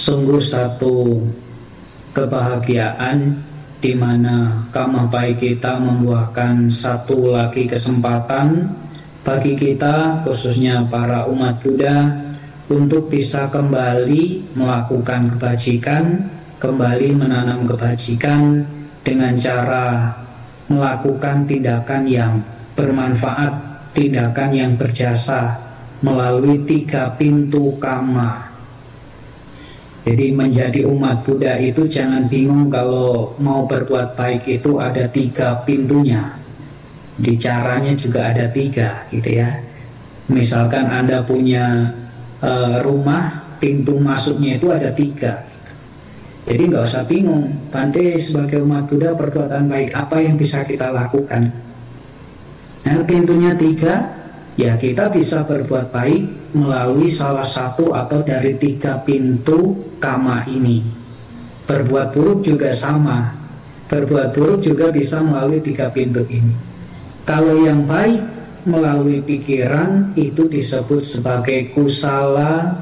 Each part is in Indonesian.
Sungguh satu kebahagiaan di mana kamah baik kita membuahkan satu lagi kesempatan bagi kita, khususnya para umat Buddha, untuk bisa kembali melakukan kebajikan, kembali menanam kebajikan dengan cara melakukan tindakan yang bermanfaat, tindakan yang berjasa melalui 3 pintu kama. Jadi menjadi umat Buddha itu jangan bingung kalau mau berbuat baik itu ada 3 pintunya. Di caranya juga ada 3 gitu ya. Misalkan Anda punya rumah, pintu masuknya itu ada 3. Jadi nggak usah bingung, Bante sebagai umat Buddha perbuatan baik apa yang bisa kita lakukan. Nah pintunya 3, ya kita bisa berbuat baik melalui salah satu atau dari 3 pintu kama ini. Berbuat buruk juga sama, berbuat buruk juga bisa melalui 3 pintu ini. Kalau yang baik melalui pikiran itu disebut sebagai kusala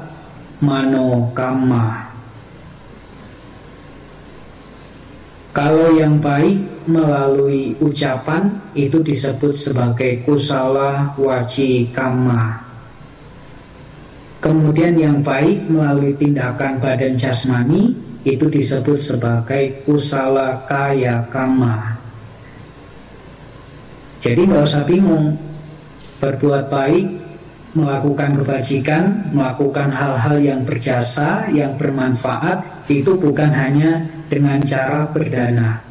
manokama. Kalau yang baik melalui ucapan itu disebut sebagai kusala wacikama. Kemudian yang baik melalui tindakan badan jasmani itu disebut sebagai kusala kaya kama. Jadi nggak usah bingung, berbuat baik, melakukan kebajikan, melakukan hal-hal yang berjasa, yang bermanfaat, itu bukan hanya dengan cara berdana,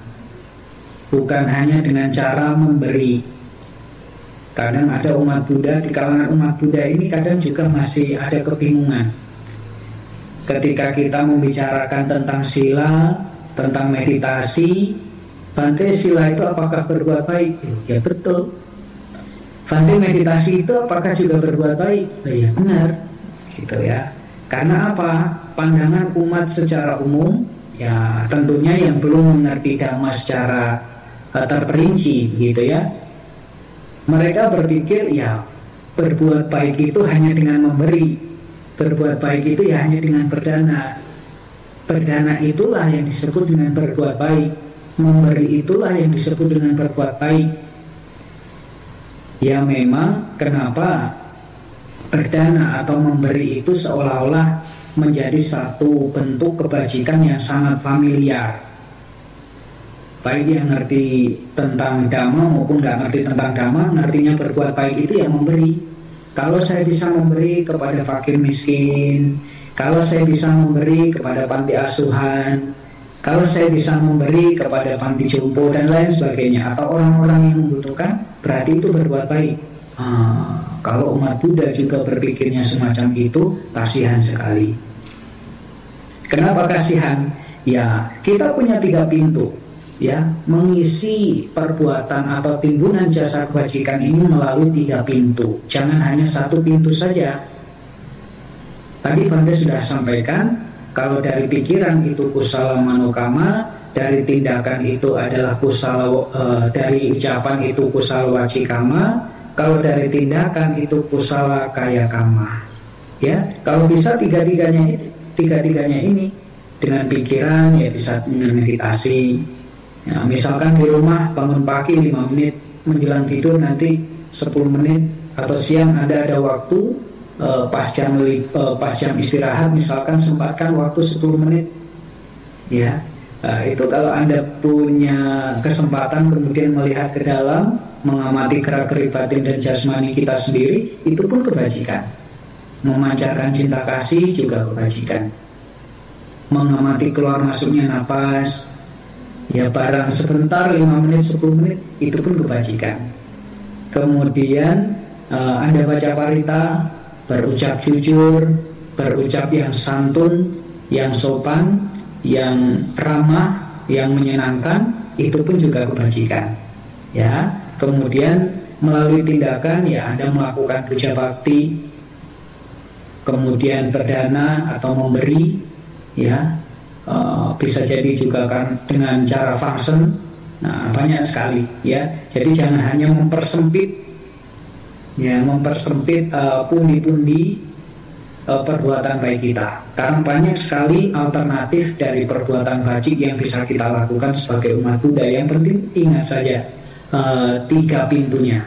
bukan hanya dengan cara memberi. Kadang ada umat Buddha, di kalangan umat Buddha ini kadang juga masih ada kebingungan. Ketika kita membicarakan tentang sila, tentang meditasi, Bante sila itu apakah berbuat baik? Ya betul. Bante meditasi itu apakah juga berbuat baik? Ya benar, gitu ya. Karena apa? Pandangan umat secara umum, ya tentunya yang belum mengerti dhamma secara terperinci, gitu ya. Mereka berpikir ya berbuat baik itu hanya dengan memberi, berbuat baik itu ya hanya dengan berdana. Berdana itulah yang disebut dengan berbuat baik, memberi itulah yang disebut dengan berbuat baik. Ya memang kenapa berdana atau memberi itu seolah-olah menjadi satu bentuk kebajikan yang sangat familiar. Baik yang ngerti tentang dhamma maupun nggak ngerti tentang dhamma, ngertinya berbuat baik itu yang memberi. Kalau saya bisa memberi kepada fakir miskin, kalau saya bisa memberi kepada panti asuhan, kalau saya bisa memberi kepada panti jompo dan lain sebagainya, atau orang-orang yang membutuhkan, berarti itu berbuat baik. Kalau umat Buddha juga berpikirnya semacam itu, kasihan sekali. Kenapa kasihan? Ya, kita punya 3 pintu. Ya, mengisi perbuatan atau timbunan jasa kebajikan ini melalui 3 pintu. Jangan hanya 1 pintu saja. Tadi Bante sudah sampaikan, kalau dari pikiran itu kusala manokama, dari tindakan itu adalah kusala, dari ucapan itu kusala wacikama, kalau dari tindakan itu kusala kaya kama. Ya, kalau bisa tiga-tiganya ini dengan pikiran ya bisa dengan meditasi. Ya, misalkan di rumah bangun pagi 5 menit, menjelang tidur nanti 10 menit, atau siang ada waktu pas jam istirahat misalkan sempatkan waktu 10 menit. Ya, itu kalau Anda punya kesempatan kemudian melihat ke dalam, mengamati gerak-gerik batin dan jasmani kita sendiri, itu pun kebajikan. Memancarkan cinta kasih juga kebajikan. Mengamati keluar masuknya napas, ya barang sebentar 5 menit 10 menit itu pun kebajikan. Kemudian Anda baca parita, berucap jujur, berucap yang santun, yang sopan, yang ramah, yang menyenangkan, itu pun juga kebajikan. Ya, kemudian melalui tindakan ya Anda melakukan puja bakti, kemudian berdana atau memberi, ya. Bisa jadi juga kan dengan cara function. Nah, banyak sekali ya. Jadi jangan hanya mempersempit pundi-pundi perbuatan baik kita. Karena banyak sekali alternatif dari perbuatan bajik yang bisa kita lakukan sebagai umat Buddha. Yang penting ingat saja 3 pintunya,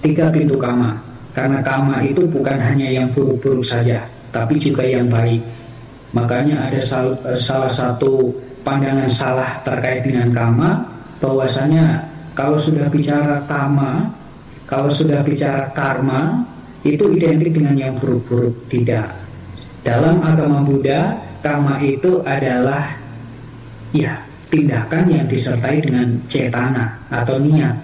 3 pintu kama. Karena kama itu bukan hanya yang buruk-buruk saja, tapi juga yang baik. Makanya ada salah satu pandangan salah terkait dengan kama, bahwasanya kalau sudah bicara kama, kalau sudah bicara karma, itu identik dengan yang buruk-buruk. Tidak. Dalam agama Buddha, karma itu adalah tindakan yang disertai dengan cetana atau niat,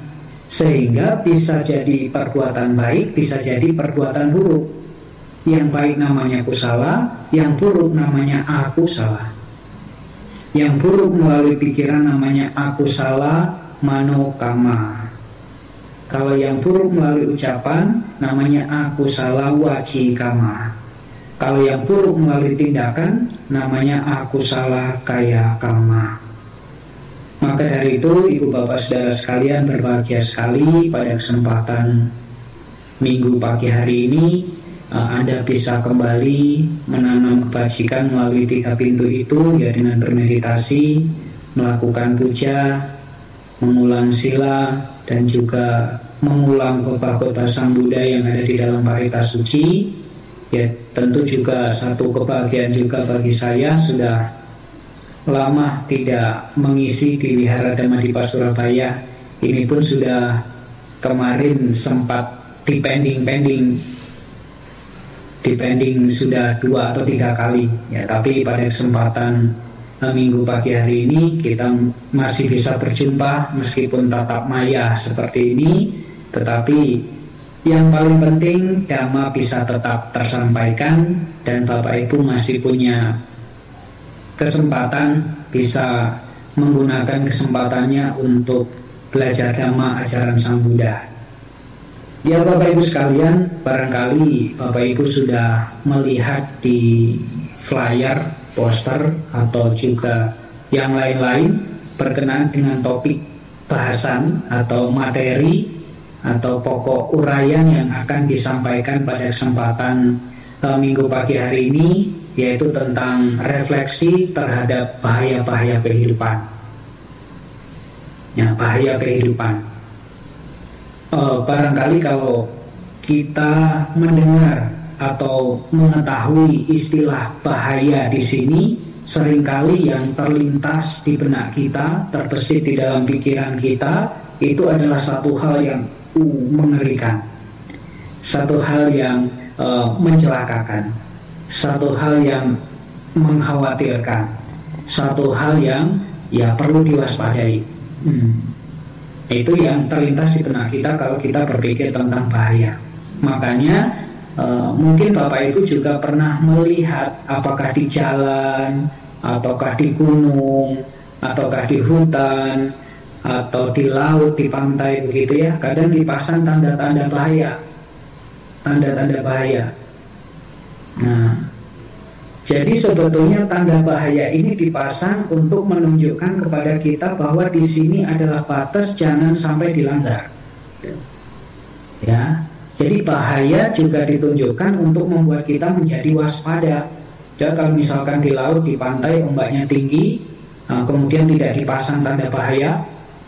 sehingga bisa jadi perbuatan baik, bisa jadi perbuatan buruk. Yang baik namanya kusala, yang buruk namanya akusala. Yang buruk melalui pikiran namanya akusala manokama. Kalau yang buruk melalui ucapan namanya akusala wacikama. Kalau yang buruk melalui tindakan namanya akusala kaya kama. Maka dari itu, ibu bapak saudara sekalian, berbahagia sekali pada kesempatan minggu pagi hari ini Anda bisa kembali menanam kebajikan melalui 3 pintu itu, ya, dengan bermeditasi, melakukan puja, mengulang sila, dan juga mengulang khotbah-khotbah Sang Buddha yang ada di dalam Parita Suci. Ya, tentu juga satu kebahagiaan juga bagi saya, sudah lama tidak mengisi di Wihara Dhammadippa Surabaya. Ini pun sudah kemarin sempat dipending sudah 2 atau 3 kali, ya, tapi pada kesempatan minggu pagi hari ini kita masih bisa berjumpa meskipun tatap maya seperti ini, tetapi yang paling penting Dhamma bisa tetap tersampaikan dan Bapak Ibu masih punya kesempatan bisa menggunakan kesempatannya untuk belajar Dhamma ajaran Sang Buddha. Ya Bapak Ibu sekalian, barangkali Bapak Ibu sudah melihat di flyer, poster, atau juga yang lain-lain berkenaan dengan topik bahasan atau materi atau pokok uraian yang akan disampaikan pada kesempatan minggu pagi hari ini, yaitu tentang refleksi terhadap bahaya-bahaya kehidupan. Ya, bahaya kehidupan. Barangkali kalau kita mendengar atau mengetahui istilah bahaya di sini, seringkali yang terlintas di benak kita, terbesit di dalam pikiran kita, itu adalah satu hal yang mengerikan, satu hal yang mencelakakan, satu hal yang mengkhawatirkan, satu hal yang perlu diwaspadai. Itu yang terlintas di benak kita kalau kita berpikir tentang bahaya. Makanya mungkin Bapak Ibu juga pernah melihat, apakah di jalan, ataukah di gunung, ataukah di hutan, atau di laut, di pantai, begitu ya, kadang dipasang tanda-tanda bahaya, tanda-tanda bahaya. Nah, jadi sebetulnya tanda bahaya ini dipasang untuk menunjukkan kepada kita bahwa di sini adalah batas, jangan sampai dilanggar. Ya, jadi bahaya juga ditunjukkan untuk membuat kita menjadi waspada. Ya, kalau misalkan di laut, di pantai ombaknya tinggi, kemudian tidak dipasang tanda bahaya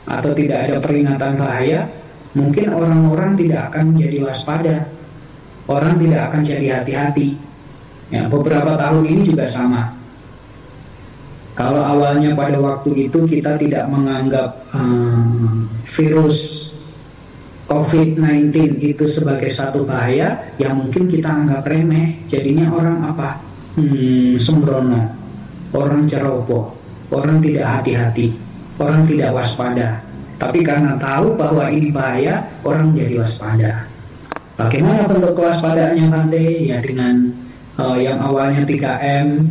atau tidak ada peringatan bahaya, mungkin orang-orang tidak akan menjadi waspada, orang tidak akan jadi hati-hati. Ya, beberapa tahun ini juga sama. Kalau awalnya pada waktu itu kita tidak menganggap virus COVID-19 itu sebagai satu bahaya, ya mungkin kita anggap remeh. Jadinya orang apa? Sembrono, orang ceroboh, orang tidak hati-hati, orang tidak waspada. Tapi karena tahu bahwa ini bahaya, orang jadi waspada. Bagaimana bentuk kewaspadaannya, Bante? Ya dengan yang awalnya 3M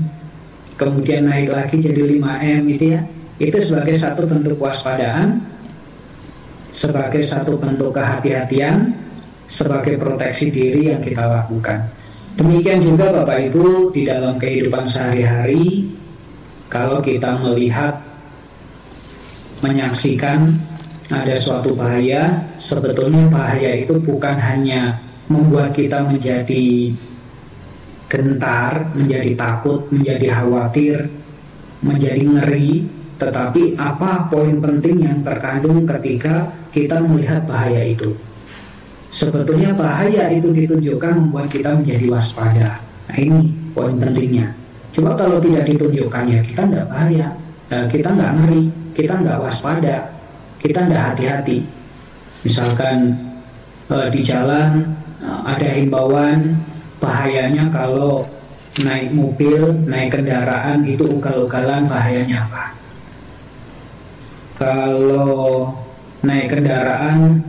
kemudian naik lagi jadi 5M, gitu ya. Itu sebagai satu bentuk kewaspadaan, sebagai satu bentuk kehati-hatian, sebagai proteksi diri yang kita lakukan. Demikian juga Bapak Ibu di dalam kehidupan sehari-hari, kalau kita melihat, menyaksikan ada suatu bahaya, sebetulnya bahaya itu bukan hanya membuat kita menjadi gentar, menjadi takut, menjadi khawatir, menjadi ngeri. Tetapi apa poin penting yang terkandung ketika kita melihat bahaya itu? Sebetulnya bahaya itu ditunjukkan membuat kita menjadi waspada. Nah, ini poin pentingnya. Coba kalau tidak ditunjukkan, ya kita tidak bahaya, kita nggak ngeri, kita nggak waspada, kita nggak hati-hati. Misalkan di jalan ada himbauan, bahayanya kalau naik mobil, naik kendaraan itu ugal-ugalan, bahayanya apa? Kalau naik kendaraan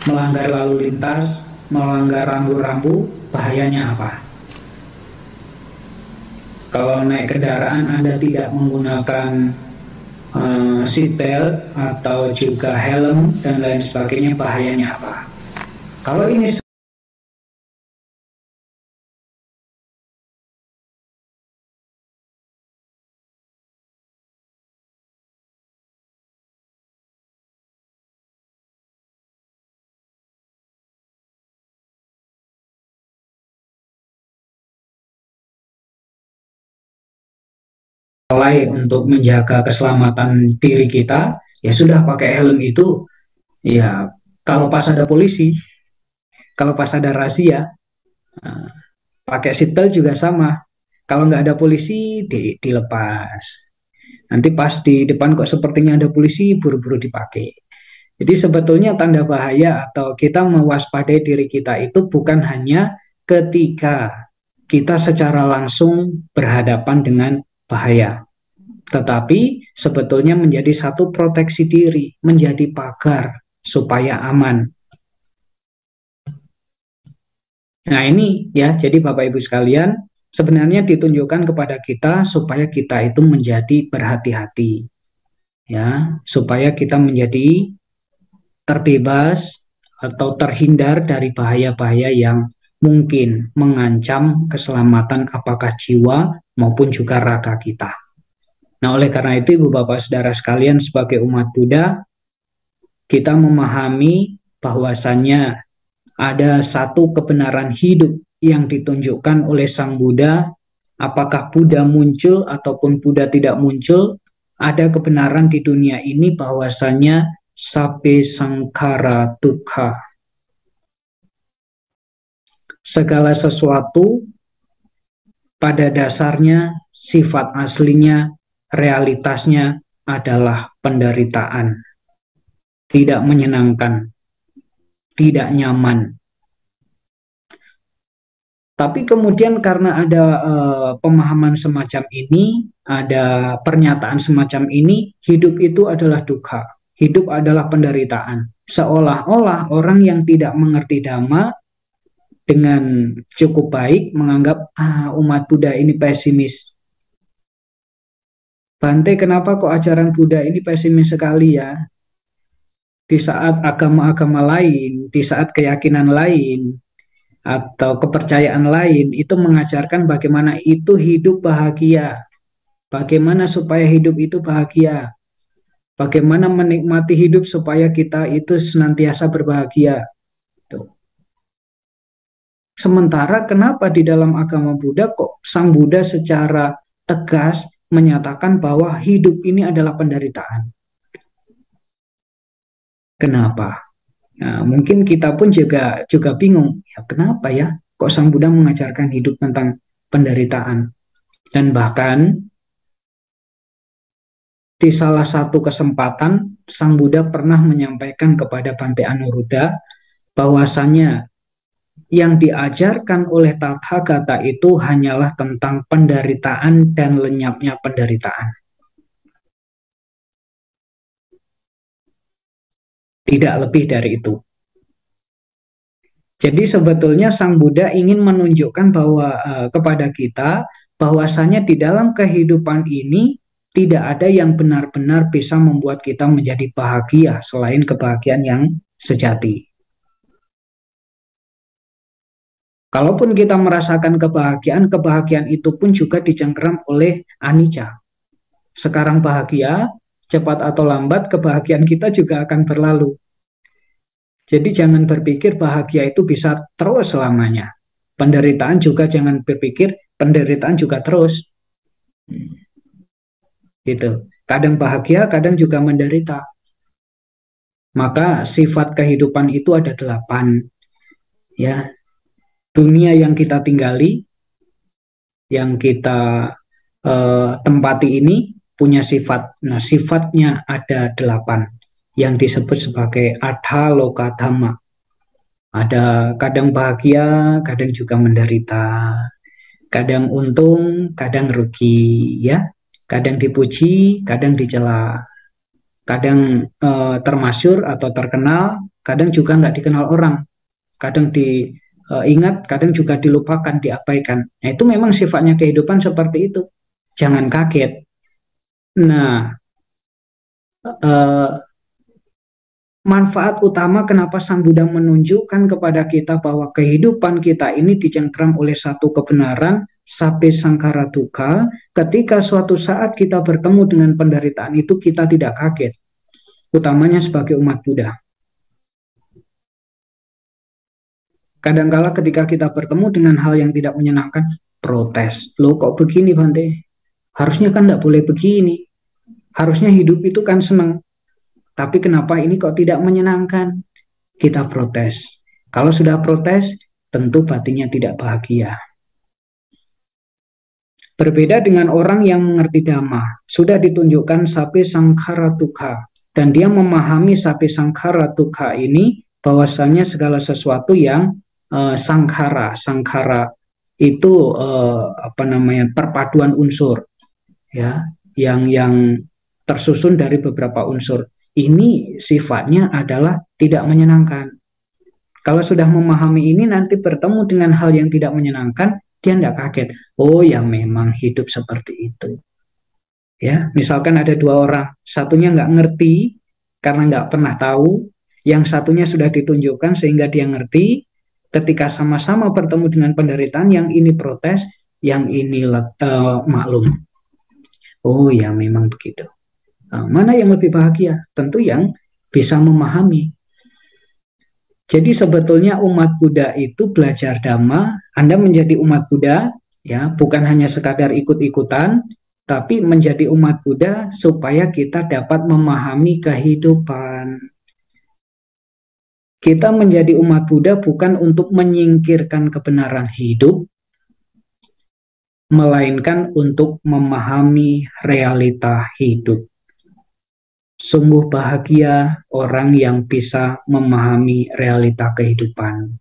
melanggar lalu lintas, melanggar rambu-rambu, bahayanya apa? Kalau naik kendaraan Anda tidak menggunakan seatbelt atau juga helm dan lain sebagainya, bahayanya apa? Kalau ini mulai untuk menjaga keselamatan diri kita, ya sudah pakai helm itu. Ya, kalau pas ada polisi, kalau pas ada razia, pakai seatbelt juga sama. Kalau nggak ada polisi, dilepas. Nanti pas di depan kok sepertinya ada polisi, buru-buru dipakai. Jadi sebetulnya tanda bahaya atau kita mewaspadai diri kita itu bukan hanya ketika kita secara langsung berhadapan dengan bahaya, tetapi sebetulnya menjadi satu proteksi diri, menjadi pagar supaya aman. Nah ini ya, jadi Bapak Ibu sekalian, sebenarnya ditunjukkan kepada kita supaya kita itu menjadi berhati-hati, ya, supaya kita menjadi terbebas atau terhindar dari bahaya-bahaya yang mungkin mengancam keselamatan apakah jiwa maupun juga raga kita. Nah, oleh karena itu Ibu Bapak Saudara sekalian, sebagai umat Buddha, kita memahami bahwasannya ada satu kebenaran hidup yang ditunjukkan oleh Sang Buddha. Apakah Buddha muncul ataupun Buddha tidak muncul, ada kebenaran di dunia ini bahwasannya sabbe sangkara dukkha. Segala sesuatu pada dasarnya, sifat aslinya, realitasnya adalah penderitaan. Tidak menyenangkan, tidak nyaman. Tapi kemudian karena ada pemahaman semacam ini, ada pernyataan semacam ini, hidup itu adalah dukkha, hidup adalah penderitaan. Seolah-olah orang yang tidak mengerti Dhamma dengan cukup baik menganggap umat Buddha ini pesimis. Bante, kenapa kok ajaran Buddha ini pesimis sekali ya? Di saat agama-agama lain, di saat keyakinan lain, atau kepercayaan lain itu mengajarkan bagaimana itu hidup bahagia, bagaimana supaya hidup itu bahagia, bagaimana menikmati hidup supaya kita itu senantiasa berbahagia. Sementara kenapa di dalam agama Buddha kok Sang Buddha secara tegas menyatakan bahwa hidup ini adalah penderitaan? Kenapa? Nah, mungkin kita pun juga bingung, ya kenapa ya kok Sang Buddha mengajarkan hidup tentang penderitaan? Dan bahkan di salah satu kesempatan Sang Buddha pernah menyampaikan kepada Bante Anuruddha bahwasannya yang diajarkan oleh Tathagata itu hanyalah tentang penderitaan dan lenyapnya penderitaan. Tidak lebih dari itu. Jadi sebetulnya Sang Buddha ingin menunjukkan bahwa kepada kita bahwasanya di dalam kehidupan ini tidak ada yang benar-benar bisa membuat kita menjadi bahagia selain kebahagiaan yang sejati. Kalaupun kita merasakan kebahagiaan, kebahagiaan itu pun juga dicengkeram oleh anicca. Sekarang bahagia, cepat atau lambat kebahagiaan kita juga akan berlalu. Jadi jangan berpikir bahagia itu bisa terus selamanya. Penderitaan juga jangan berpikir penderitaan juga terus. Gitu. Kadang bahagia, kadang juga menderita. Maka sifat kehidupan itu ada 8. Ya, dunia yang kita tinggali, yang kita tempati ini punya sifat. Nah, sifatnya ada 8 yang disebut sebagai adha loka dhamma. Ada kadang bahagia, kadang juga menderita. Kadang untung, kadang rugi, ya. Kadang dipuji, kadang dicela. Kadang termasyur atau terkenal, kadang juga nggak dikenal orang. Kadang diingat, kadang juga dilupakan, diabaikan. Nah, itu memang sifatnya kehidupan seperti itu. Jangan kaget. Nah, eh, manfaat utama kenapa Sang Buddha menunjukkan kepada kita bahwa kehidupan kita ini dicengkram oleh satu kebenaran, sape sangkara dukkha, ketika suatu saat kita bertemu dengan penderitaan itu kita tidak kaget, utamanya sebagai umat Buddha. Kadangkala ketika kita bertemu dengan hal yang tidak menyenangkan, protes. Loh kok begini Bante? Harusnya kan tidak boleh begini. Harusnya hidup itu kan senang. Tapi kenapa ini kok tidak menyenangkan? Kita protes. Kalau sudah protes, tentu batinnya tidak bahagia. Berbeda dengan orang yang mengerti Dhamma, sudah ditunjukkan sape sangkhara dukkha, dan dia memahami sape sangkhara dukkha ini bahwasanya segala sesuatu yang sangkhara itu perpaduan unsur, ya, yang tersusun dari beberapa unsur. Ini sifatnya adalah tidak menyenangkan. Kalau sudah memahami ini, nanti bertemu dengan hal yang tidak menyenangkan, dia tidak kaget. Oh ya memang hidup seperti itu. Ya, misalkan ada 2 orang, satunya nggak ngerti karena nggak pernah tahu, yang satunya sudah ditunjukkan sehingga dia ngerti. Ketika sama-sama bertemu dengan penderitaan, yang ini protes, yang ini maklum. Oh ya memang begitu. Mana yang lebih bahagia? Tentu yang bisa memahami. Jadi sebetulnya umat Buddha itu belajar Dhamma, Anda menjadi umat Buddha, ya, bukan hanya sekadar ikut-ikutan, tapi menjadi umat Buddha supaya kita dapat memahami kehidupan. Kita menjadi umat Buddha bukan untuk menyingkirkan kebenaran hidup, melainkan untuk memahami realita hidup. Sungguh bahagia orang yang bisa memahami realita kehidupan.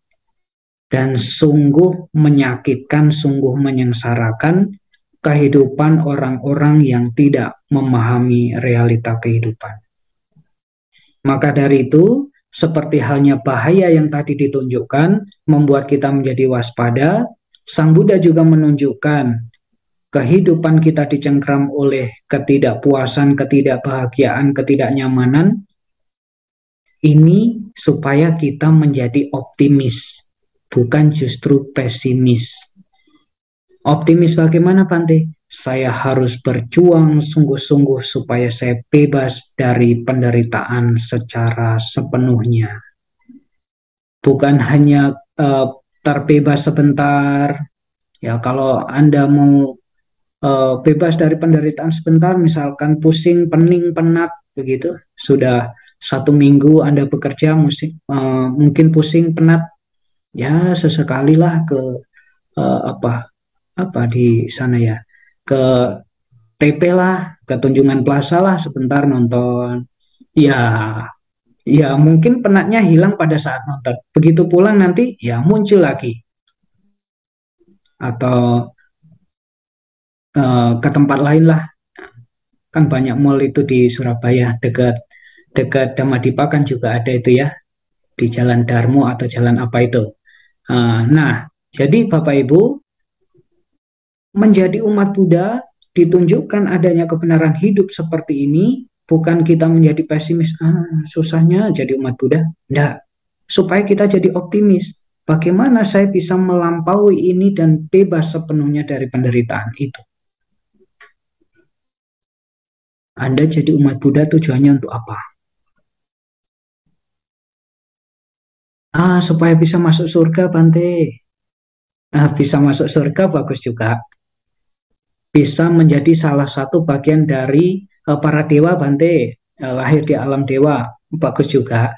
Dan sungguh menyakitkan, sungguh menyengsarakan kehidupan orang-orang yang tidak memahami realita kehidupan. Maka dari itu, seperti halnya bahaya yang tadi ditunjukkan, membuat kita menjadi waspada, Sang Buddha juga menunjukkan kehidupan kita dicengkram oleh ketidakpuasan, ketidakbahagiaan, ketidaknyamanan, ini supaya kita menjadi optimis, bukan justru pesimis. Optimis bagaimana, Bante? Saya harus berjuang sungguh-sungguh supaya saya bebas dari penderitaan secara sepenuhnya. Bukan hanya terbebas sebentar. Ya, kalau Anda mau bebas dari penderitaan sebentar, misalkan pusing, pening, penat, begitu, sudah 1 minggu Anda bekerja, mungkin pusing, penat, ya sesekali lah ke apa di sana ya, ke TP lah, ke Tunjungan Plaza lah sebentar nonton. Ya, ya mungkin penatnya hilang pada saat nonton. Begitu pulang nanti ya muncul lagi. Atau ke tempat lain lah. Kan banyak mall itu di Surabaya, dekat Damadipa kan juga ada itu ya, di Jalan Darmo atau jalan apa itu. Nah, jadi Bapak Ibu, menjadi umat Buddha ditunjukkan adanya kebenaran hidup seperti ini, bukan kita menjadi pesimis, susahnya jadi umat Buddha. Enggak, supaya kita jadi optimis. Bagaimana saya bisa melampaui ini dan bebas sepenuhnya dari penderitaan itu. Anda jadi umat Buddha tujuannya untuk apa? Supaya bisa masuk surga, Bante. Bisa masuk surga bagus juga. Bisa menjadi salah satu bagian dari para dewa Bante, lahir di alam dewa, bagus juga.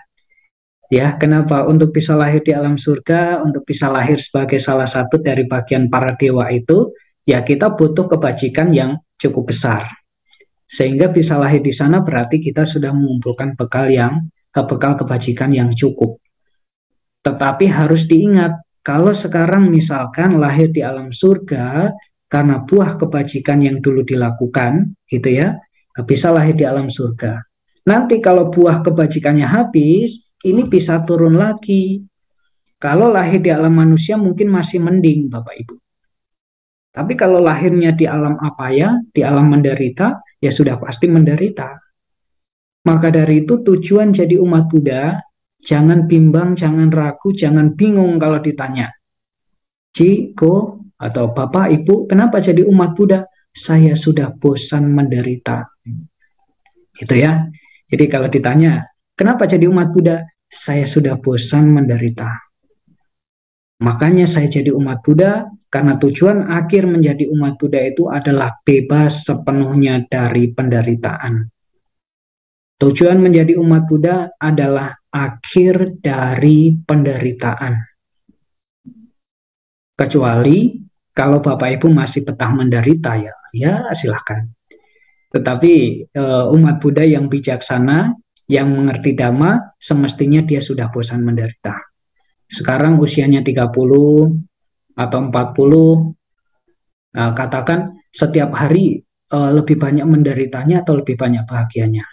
Ya, kenapa? Untuk bisa lahir di alam surga, untuk bisa lahir sebagai salah satu dari bagian para dewa itu, ya kita butuh kebajikan yang cukup besar. Sehingga bisa lahir di sana berarti kita sudah mengumpulkan bekal kebajikan yang cukup. Tetapi harus diingat, kalau sekarang misalkan lahir di alam surga karena buah kebajikan yang dulu dilakukan, gitu ya, bisa lahir di alam surga. Nanti kalau buah kebajikannya habis, ini bisa turun lagi. Kalau lahir di alam manusia mungkin masih mending, Bapak Ibu. Tapi kalau lahirnya di alam apa ya, di alam menderita, ya sudah pasti menderita. Maka dari itu tujuan jadi umat Buddha, jangan bimbang, jangan ragu, jangan bingung kalau ditanya. Ciko atau Bapak Ibu, kenapa jadi umat Buddha? Saya sudah bosan menderita. Gitu ya. Jadi kalau ditanya, kenapa jadi umat Buddha? Saya sudah bosan menderita. Makanya saya jadi umat Buddha, karena tujuan akhir menjadi umat Buddha itu adalah bebas sepenuhnya dari penderitaan. Tujuan menjadi umat Buddha adalah akhir dari penderitaan. Kecuali kalau Bapak Ibu masih betah menderita ya silahkan. Tetapi umat Buddha yang bijaksana, yang mengerti Dhamma, semestinya dia sudah bosan menderita. Sekarang usianya 30 atau 40, katakan setiap hari lebih banyak menderitanya atau lebih banyak bahagianya.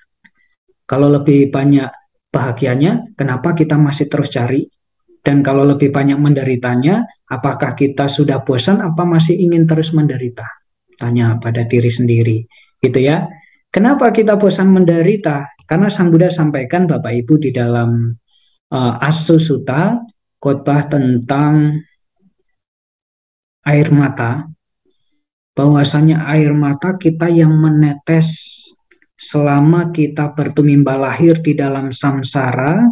Kalau lebih banyak bahagianya, kenapa kita masih terus cari? Dan kalau lebih banyak menderitanya, apakah kita sudah bosan apa masih ingin terus menderita? Tanya pada diri sendiri, gitu ya. Kenapa kita bosan menderita? Karena Sang Buddha sampaikan Bapak Ibu di dalam Asu Sutta, khotbah tentang air mata, bahwasanya air mata kita yang menetes selama kita bertumimba lahir di dalam samsara,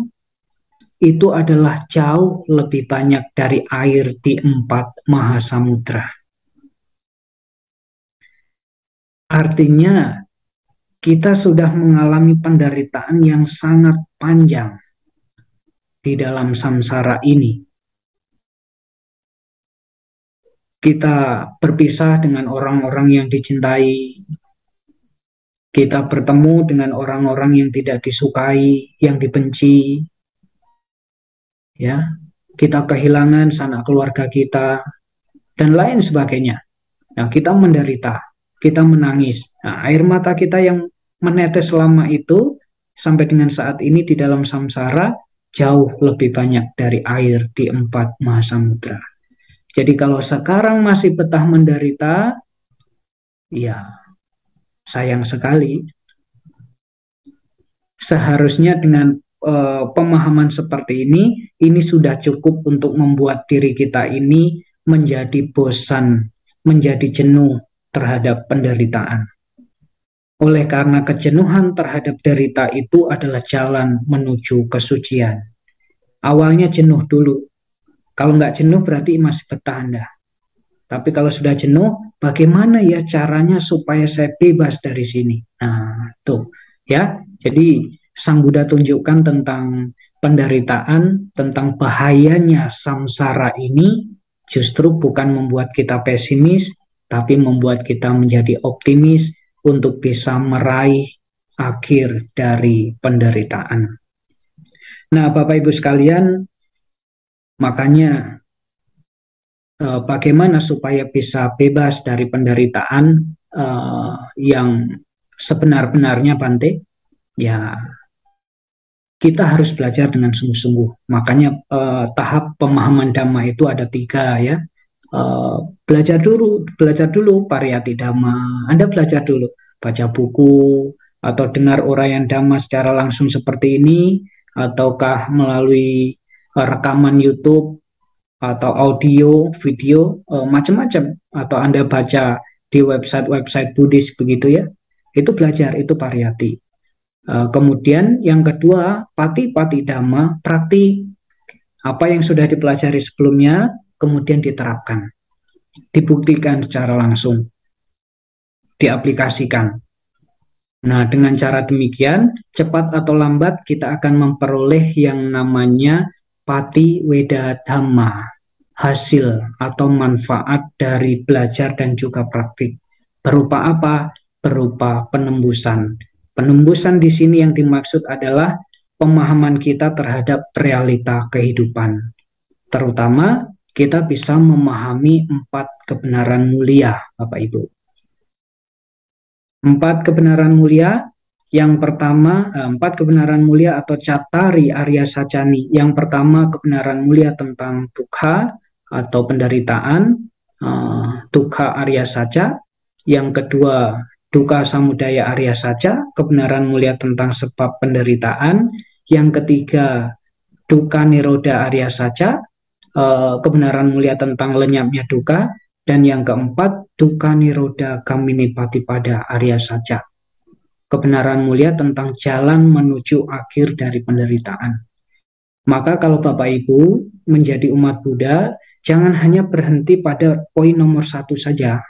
itu adalah jauh lebih banyak dari air di 4 mahasamudra. Artinya, kita sudah mengalami penderitaan yang sangat panjang di dalam samsara ini. Kita berpisah dengan orang-orang yang dicintai, kita bertemu dengan orang-orang yang tidak disukai, yang dibenci, ya, kita kehilangan sanak keluarga kita, dan lain sebagainya. Nah, kita menderita, kita menangis. Nah, air mata kita yang menetes selama itu, sampai dengan saat ini di dalam samsara, jauh lebih banyak dari air di 4 mahasamudra. Jadi kalau sekarang masih betah menderita, ya sayang sekali. Seharusnya dengan pemahaman seperti ini sudah cukup untuk membuat diri kita ini menjadi bosan, menjadi jenuh terhadap penderitaan. Oleh karena kejenuhan terhadap derita itu adalah jalan menuju kesucian. Awalnya jenuh dulu. Kalau nggak jenuh berarti masih betah Anda. Tapi kalau sudah jenuh, bagaimana ya caranya supaya saya bebas dari sini? Nah, tuh ya. Jadi Sang Buddha tunjukkan tentang penderitaan, tentang bahayanya samsara ini, justru bukan membuat kita pesimis, tapi membuat kita menjadi optimis untuk bisa meraih akhir dari penderitaan. Nah, Bapak Ibu sekalian, makanya bagaimana supaya bisa bebas dari penderitaan yang sebenar-benarnya, Bante? Ya, kita harus belajar dengan sungguh-sungguh. Makanya tahap pemahaman Dhamma itu ada 3 ya. Belajar dulu pariyati Dhamma. Anda belajar dulu, baca buku atau dengar uraian Dhamma secara langsung seperti ini, ataukah melalui rekaman YouTube atau audio, video, macam-macam. Atau Anda baca di website-website Buddhis begitu ya. Itu belajar, itu pariyati. Kemudian yang kedua, pati-pati Dhamma, praktik. Apa yang sudah dipelajari sebelumnya, kemudian diterapkan, dibuktikan secara langsung, diaplikasikan. Nah, dengan cara demikian, cepat atau lambat kita akan memperoleh yang namanya pati weda dhamma, hasil atau manfaat dari belajar dan juga praktik. Berupa apa? Berupa penembusan. Penembusan di sini yang dimaksud adalah pemahaman kita terhadap realita kehidupan. Terutama kita bisa memahami 4 kebenaran mulia, Bapak Ibu. 4 kebenaran mulia. Yang pertama, 4 kebenaran mulia atau Cattari Arya Sacani. Yang pertama, kebenaran mulia tentang dukkha atau penderitaan, dukkha Arya Saca. Yang kedua, dukkha samudaya Arya Saca, kebenaran mulia tentang sebab penderitaan. Yang ketiga, dukkha nirodha Arya Saca, kebenaran mulia tentang lenyapnya dukkha. Dan yang keempat, dukkha nirodha gaminipatipada Arya Saca, kebenaran mulia tentang jalan menuju akhir dari penderitaan. Maka kalau Bapak Ibu menjadi umat Buddha, jangan hanya berhenti pada poin nomor 1 saja.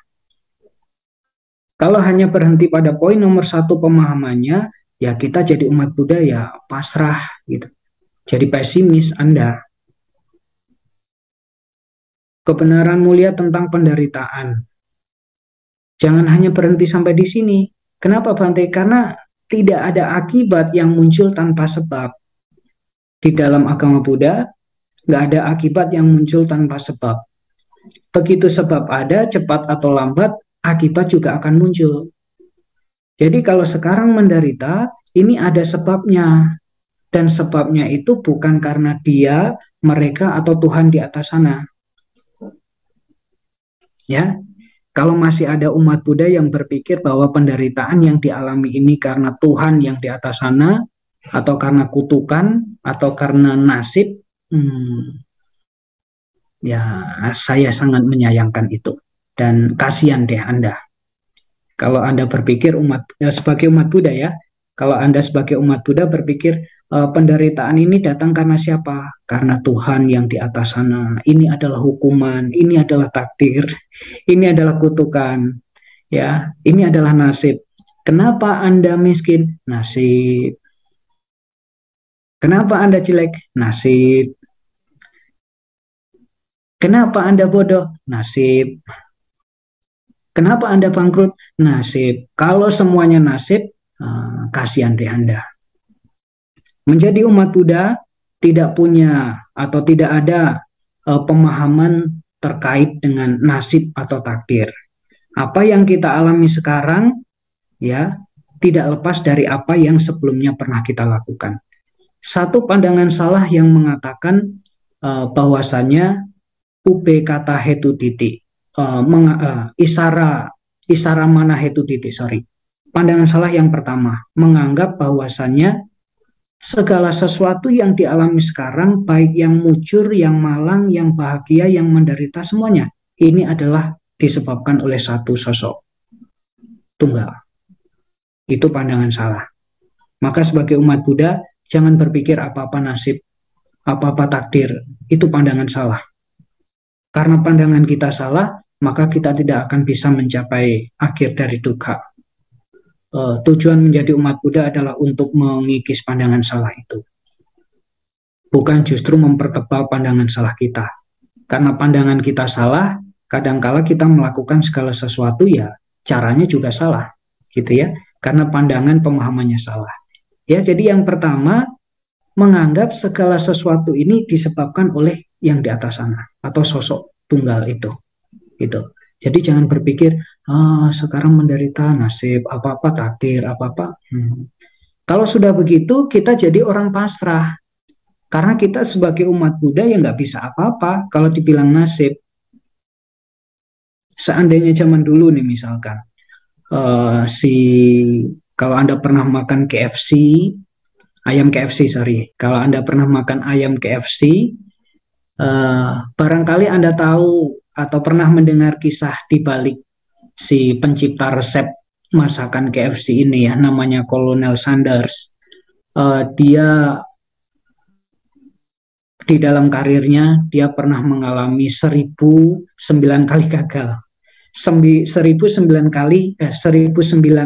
Kalau hanya berhenti pada poin nomor 1 pemahamannya, ya kita jadi umat Buddha ya pasrah gitu. Jadi pesimis Anda. Kebenaran mulia tentang penderitaan. Jangan hanya berhenti sampai di sini. Kenapa Bante? Karena tidak ada akibat yang muncul tanpa sebab. Di dalam agama Buddha, nggak ada akibat yang muncul tanpa sebab. Begitu sebab ada, cepat atau lambat, akibat juga akan muncul. Jadi kalau sekarang menderita, ini ada sebabnya. Dan sebabnya itu bukan karena dia, mereka, atau Tuhan di atas sana. Ya, kalau masih ada umat Buddha yang berpikir bahwa penderitaan yang dialami ini karena Tuhan yang di atas sana, atau karena kutukan, atau karena nasib, ya saya sangat menyayangkan itu. Dan kasihan deh Anda. Kalau Anda berpikir sebagai umat Buddha ya, kalau Anda sebagai umat Buddha berpikir penderitaan ini datang karena siapa? Karena Tuhan yang di atas sana. Ini adalah hukuman, ini adalah takdir, ini adalah kutukan, ya, ini adalah nasib. Kenapa Anda miskin? Nasib. Kenapa Anda jelek? Nasib. Kenapa Anda bodoh? Nasib. Kenapa Anda bangkrut? Nasib. Kalau semuanya nasib, kasihan deh Anda. Menjadi umat Buddha tidak punya atau tidak ada pemahaman terkait dengan nasib atau takdir. Apa yang kita alami sekarang ya tidak lepas dari apa yang sebelumnya pernah kita lakukan. Satu pandangan salah yang mengatakan bahwasanya ube kata hetu titik, isara mana hetu titik, sorry. Pandangan salah yang pertama menganggap bahwasanya segala sesuatu yang dialami sekarang, baik yang mujur, yang malang, yang bahagia, yang menderita, semuanya ini adalah disebabkan oleh satu sosok tunggal. Itu pandangan salah. Maka sebagai umat Buddha, jangan berpikir apa-apa nasib, apa-apa takdir. Itu pandangan salah. Karena pandangan kita salah, maka kita tidak akan bisa mencapai akhir dari dukkha. Tujuan menjadi umat Buddha adalah untuk mengikis pandangan salah itu. Bukan justru mempertebal pandangan salah kita. Karena pandangan kita salah, kadangkala kita melakukan segala sesuatu ya caranya juga salah, gitu ya. Karena pandangan pemahamannya salah. Ya, jadi yang pertama menganggap segala sesuatu ini disebabkan oleh yang di atas sana atau sosok tunggal itu. Gitu. Jadi jangan berpikir sekarang menderita nasib, apa-apa takdir, apa-apa. Kalau sudah begitu, kita jadi orang pasrah. Karena kita sebagai umat Buddha ya nggak bisa apa-apa kalau dibilang nasib. Seandainya zaman dulu nih misalkan, kalau Anda pernah makan KFC, ayam KFC, sorry. Kalau Anda pernah makan ayam KFC, barangkali Anda tahu atau pernah mendengar kisah di balik si pencipta resep masakan KFC ini ya, namanya Colonel Sanders. Dia di dalam karirnya dia pernah mengalami 1009 kali gagal. 1009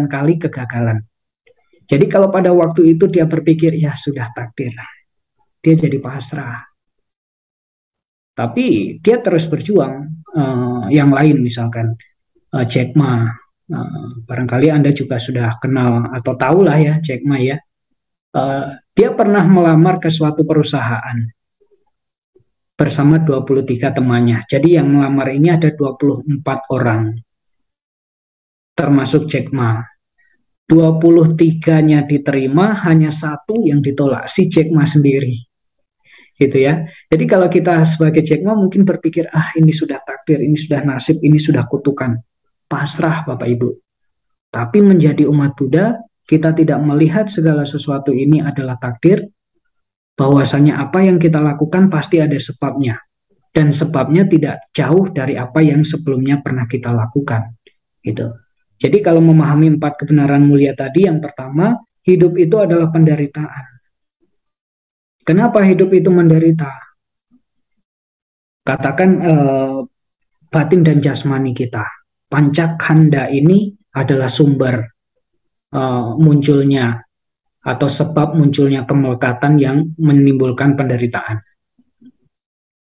kali kegagalan. Jadi kalau pada waktu itu dia berpikir, ya sudah takdir, dia jadi pasrah. Tapi dia terus berjuang. Yang lain misalkan Jack Ma, barangkali Anda juga sudah kenal atau tahu lah ya Jack Ma ya. Dia pernah melamar ke suatu perusahaan bersama 23 temannya. Jadi yang melamar ini ada 24 orang, termasuk Jack Ma. 23-nya diterima, hanya satu yang ditolak, si Jack Ma sendiri. Gitu ya. Jadi kalau kita sebagai Jack Ma mungkin berpikir, ini sudah takdir, ini sudah nasib, ini sudah kutukan. Pasrah Bapak Ibu. Tapi menjadi umat Buddha, kita tidak melihat segala sesuatu ini adalah takdir, bahwasanya apa yang kita lakukan pasti ada sebabnya. Dan sebabnya tidak jauh dari apa yang sebelumnya pernah kita lakukan. Gitu. Jadi kalau memahami 4 kebenaran mulia tadi, yang pertama, hidup itu adalah penderitaan. Kenapa hidup itu menderita? Katakan batin dan jasmani kita. Pancakanda ini adalah sumber munculnya atau sebab munculnya kemelekatan yang menimbulkan penderitaan.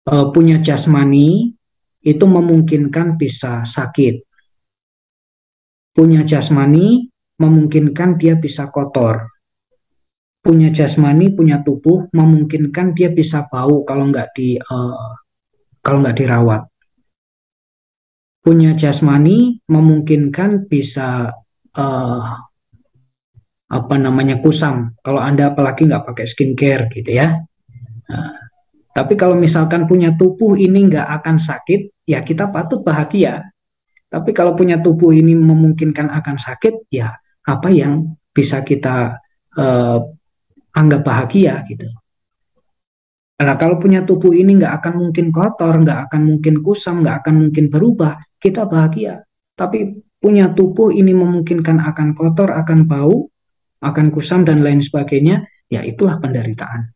Punya jasmani itu memungkinkan bisa sakit. Punya jasmani memungkinkan dia bisa kotor. Punya jasmani, punya tubuh memungkinkan dia bisa bau kalau nggak dirawat. Punya jasmani memungkinkan bisa kusam kalau Anda apalagi nggak pakai skincare gitu ya. Tapi kalau misalkan punya tubuh ini nggak akan sakit, ya kita patut bahagia. Tapi kalau punya tubuh ini memungkinkan akan sakit, ya apa yang bisa kita anggap bahagia gitu. Nah kalau punya tubuh ini nggak akan mungkin kotor, nggak akan mungkin kusam, nggak akan mungkin berubah, kita bahagia. Tapi punya tubuh ini memungkinkan akan kotor, akan bau, akan kusam dan lain sebagainya, ya itulah penderitaan.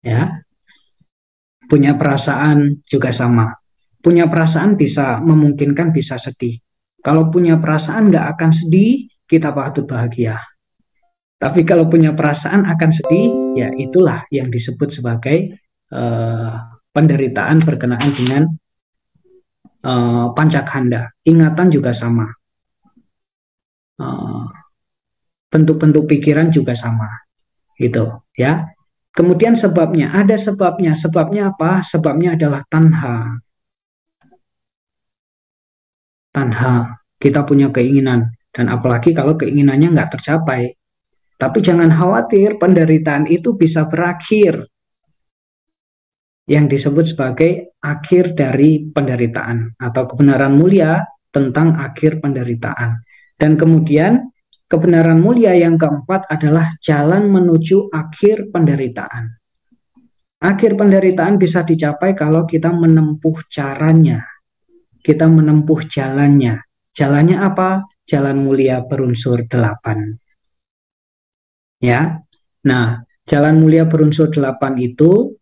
Ya, punya perasaan juga sama. Punya perasaan bisa memungkinkan bisa sedih. Kalau punya perasaan nggak akan sedih, kita patut bahagia. Tapi kalau punya perasaan akan sedih, ya itulah yang disebut sebagai penderitaan berkenaan dengan pancakanda. Ingatan juga sama. Bentuk-bentuk pikiran juga sama. Gitu, ya. Kemudian sebabnya, ada sebabnya. Sebabnya apa? Sebabnya adalah tanha. Tanha, kita punya keinginan. Dan apalagi kalau keinginannya nggak tercapai. Tapi jangan khawatir, penderitaan itu bisa berakhir. Yang disebut sebagai akhir dari penderitaan. Atau kebenaran mulia tentang akhir penderitaan. Dan kemudian kebenaran mulia yang keempat adalah jalan menuju akhir penderitaan. Akhir penderitaan bisa dicapai kalau kita menempuh caranya. Kita menempuh jalannya. Jalannya apa? Jalan mulia berunsur 8. Ya. Nah, jalan mulia berunsur 8 itu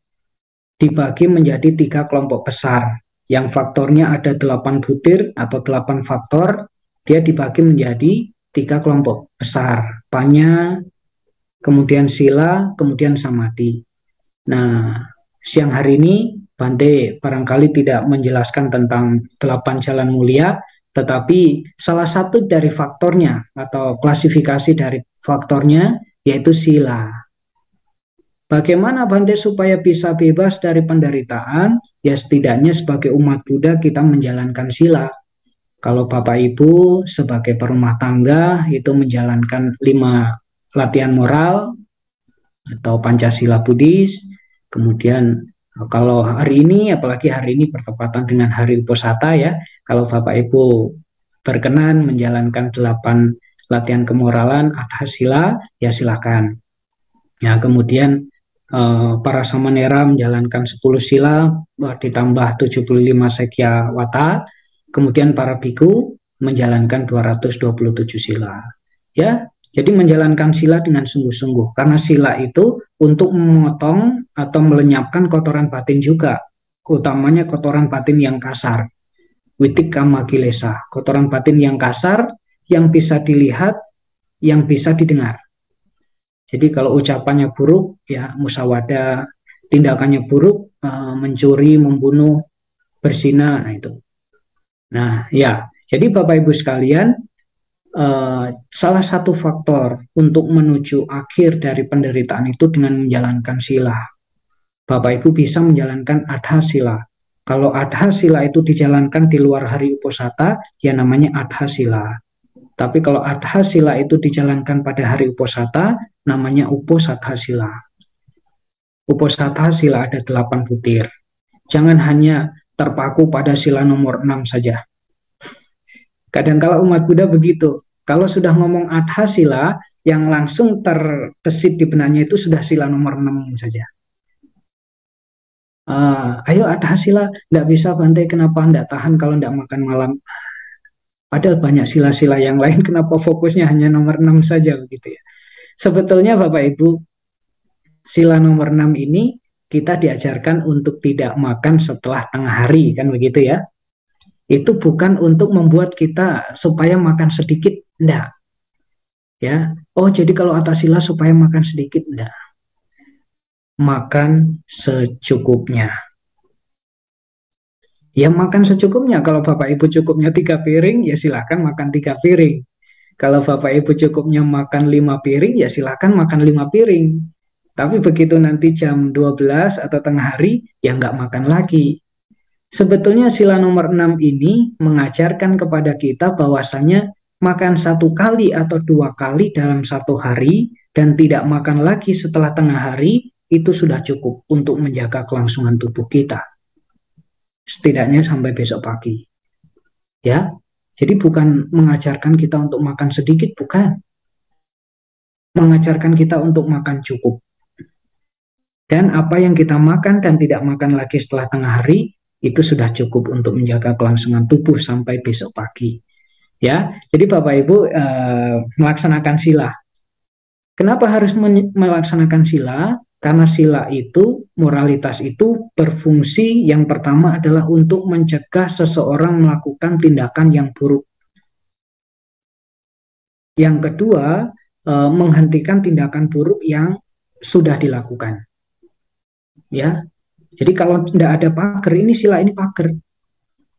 dibagi menjadi 3 kelompok besar. Yang faktornya ada 8 butir atau 8 faktor, dia dibagi menjadi 3 kelompok besar. Panya, kemudian sila, kemudian samadhi. Nah, siang hari ini Bante barangkali tidak menjelaskan tentang 8 jalan mulia, tetapi salah satu dari faktornya atau klasifikasi dari faktornya yaitu sila. Bagaimana Bante supaya bisa bebas dari penderitaan? Ya setidaknya sebagai umat Buddha kita menjalankan sila. Kalau Bapak Ibu sebagai perumah tangga itu menjalankan 5 latihan moral atau Pancasila Buddhis. Kemudian kalau hari ini, apalagi hari ini bertepatan dengan Hari Uposatha ya, kalau Bapak Ibu berkenan menjalankan 8 latihan kemoralan Adhasila, ya silakan. Ya, kemudian para samanera menjalankan 10 sila ditambah 75 sekya wata. Kemudian para biku menjalankan 227 sila. Ya, Jadi menjalankan sila dengan sungguh-sungguh. Karena sila itu untuk memotong atau melenyapkan kotoran batin juga. Utamanya kotoran batin yang kasar. Witikama kilesa. Kotoran batin yang kasar, yang bisa dilihat, yang bisa didengar. Jadi kalau ucapannya buruk, ya musyawadah, tindakannya buruk, mencuri, membunuh, berzina, nah itu. Nah ya, jadi Bapak Ibu sekalian, salah satu faktor untuk menuju akhir dari penderitaan itu dengan menjalankan sila. Bapak Ibu bisa menjalankan adha sila. Kalau adha sila itu dijalankan di luar hari uposatha, ya namanya adha sila. Tapi kalau adha sila itu dijalankan pada hari uposatha, namanya uposatha sila. Uposatha sila ada 8 butir. Jangan hanya terpaku pada sila nomor 6 saja. Kadang-kala umat Buddha begitu. Kalau sudah ngomong adha sila, yang langsung terbesit di benaknya itu sudah sila nomor 6 saja. Ayo adha sila, tidak bisa Bante, kenapa tidak tahan kalau tidak makan malam? Padahal banyak sila-sila yang lain, kenapa fokusnya hanya nomor 6 saja begitu ya. Sebetulnya Bapak Ibu, sila nomor 6 ini kita diajarkan untuk tidak makan setelah tengah hari, kan begitu ya. Itu bukan untuk membuat kita supaya makan sedikit, enggak. Ya. Oh, jadi kalau atas sila supaya makan sedikit, enggak. Makan secukupnya. Ya makan secukupnya. Kalau Bapak Ibu cukupnya 3 piring, ya silakan makan 3 piring. Kalau Bapak Ibu cukupnya makan 5 piring, ya silakan makan 5 piring. Tapi begitu nanti jam 12 atau tengah hari, ya nggak makan lagi. Sebetulnya sila nomor 6 ini mengajarkan kepada kita bahwasanya makan 1 kali atau 2 kali dalam 1 hari dan tidak makan lagi setelah tengah hari, itu sudah cukup untuk menjaga kelangsungan tubuh kita. Setidaknya sampai besok pagi. Ya, jadi bukan mengajarkan kita untuk makan sedikit, bukan. Mengajarkan kita untuk makan cukup. Dan apa yang kita makan dan tidak makan lagi setelah tengah hari, itu sudah cukup untuk menjaga kelangsungan tubuh sampai besok pagi. Ya, jadi Bapak Ibu melaksanakan sila. Kenapa harus melaksanakan sila? Karena sila itu, moralitas itu berfungsi yang pertama adalah untuk mencegah seseorang melakukan tindakan yang buruk. Yang kedua, menghentikan tindakan buruk yang sudah dilakukan. Ya, jadi kalau tidak ada pagar, ini sila ini pagar.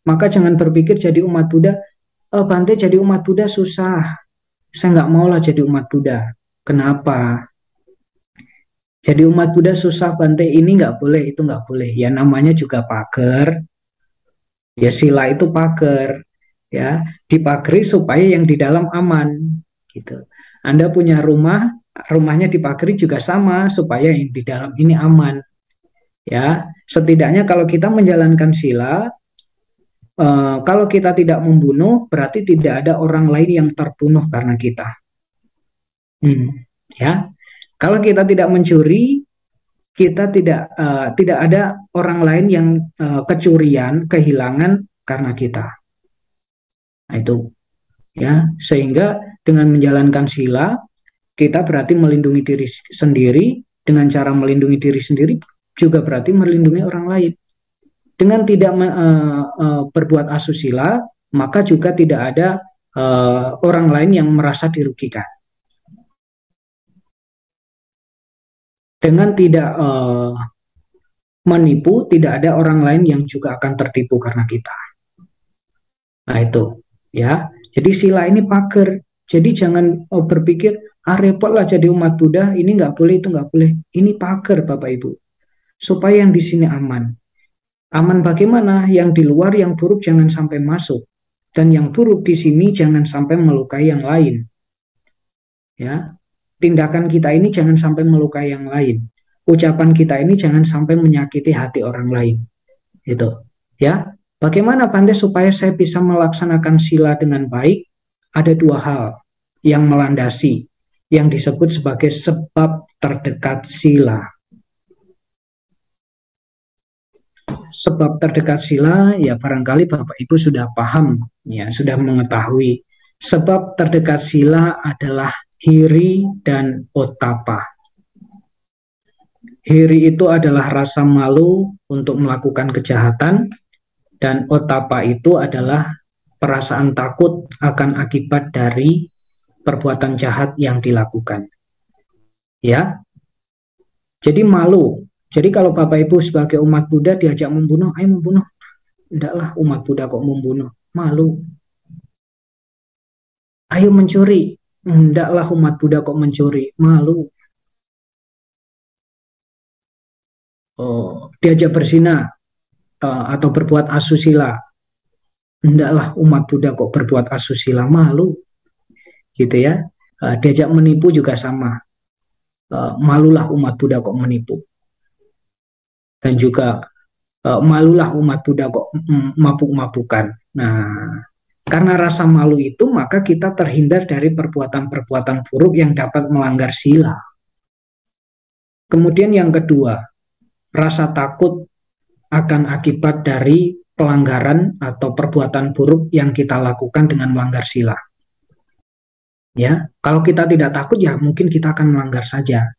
Maka jangan berpikir jadi umat Buddha, Bante jadi umat Buddha susah. Saya nggak maulah jadi umat Buddha. Kenapa? Jadi umat Buddha susah Bante, ini nggak boleh, itu nggak boleh. Ya namanya juga pagar. Ya sila itu pagar. Ya dipagari supaya yang di dalam aman. Gitu. Anda punya rumah, rumahnya dipagari juga sama supaya yang di dalam ini aman. Ya setidaknya kalau kita menjalankan sila, kalau kita tidak membunuh, berarti tidak ada orang lain yang terbunuh karena kita. Ya. Kalau kita tidak mencuri, kita tidak ada orang lain yang kecurian, kehilangan karena kita. Nah, itu ya, sehingga dengan menjalankan sila, kita berarti melindungi diri sendiri, dengan cara melindungi diri sendiri juga berarti melindungi orang lain. Dengan tidak berbuat asusila, maka juga tidak ada orang lain yang merasa dirugikan. Dengan tidak menipu, tidak ada orang lain yang juga akan tertipu karena kita. Nah itu, ya. Jadi sila ini pagar. Jadi jangan berpikir, repot lah jadi umat Buddha, ini nggak boleh, itu nggak boleh. Ini pagar Bapak Ibu. Supaya yang di sini aman. Aman bagaimana? Yang di luar yang buruk jangan sampai masuk. Dan yang buruk di sini jangan sampai melukai yang lain. Ya. Tindakan kita ini jangan sampai melukai yang lain. Ucapan kita ini jangan sampai menyakiti hati orang lain. Itu, ya. Bagaimana Bante supaya saya bisa melaksanakan sila dengan baik? Ada 2 hal yang melandasi, yang disebut sebagai sebab terdekat sila. Sebab terdekat sila, ya barangkali Bapak Ibu sudah paham, ya sudah mengetahui. Sebab terdekat sila adalah hiri, dan ottappa. Hiri itu adalah rasa malu untuk melakukan kejahatan, dan ottappa itu adalah perasaan takut akan akibat dari perbuatan jahat yang dilakukan. Ya, jadi malu. Jadi kalau Bapak Ibu sebagai umat Buddha diajak membunuh, ayo membunuh. Tidaklah umat Buddha kok membunuh, malu. Ayo mencuri, tidaklah umat Buddha kok mencuri, malu. Oh, diajak berzina atau berbuat asusila, tidaklah umat Buddha kok berbuat asusila, malu. Gitu ya. Diajak menipu juga sama. Malulah umat Buddha kok menipu. Dan juga malulah umat Buddha kok mabuk-mabukan. Nah, karena rasa malu itu maka kita terhindar dari perbuatan-perbuatan buruk yang dapat melanggar sila. Kemudian yang kedua, rasa takut akan akibat dari pelanggaran atau perbuatan buruk yang kita lakukan dengan melanggar sila. Ya, kalau kita tidak takut ya mungkin kita akan melanggar saja.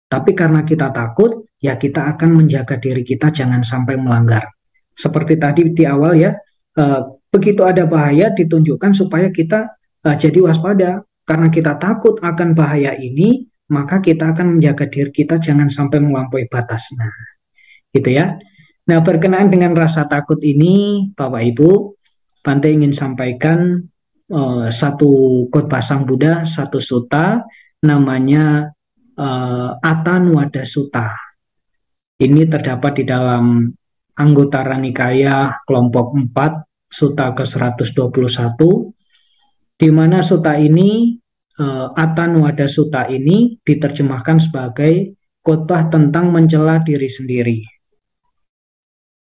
Tapi karena kita takut, ya kita akan menjaga diri kita jangan sampai melanggar. Seperti tadi di awal ya, begitu ada bahaya ditunjukkan supaya kita jadi waspada. Karena kita takut akan bahaya ini, maka kita akan menjaga diri kita jangan sampai melampaui batas. Nah, gitu ya. Nah, berkenaan dengan rasa takut ini, Bapak Ibu, Bante ingin sampaikan satu khotbah Sang Buddha, satu sutta, namanya Athanuwada Sutta. Ini terdapat di dalam Anguttara Nikaya kelompok 4, sutta ke-121, di mana sutta ini, Athanuwada Sutta ini diterjemahkan sebagai khotbah tentang mencela diri sendiri.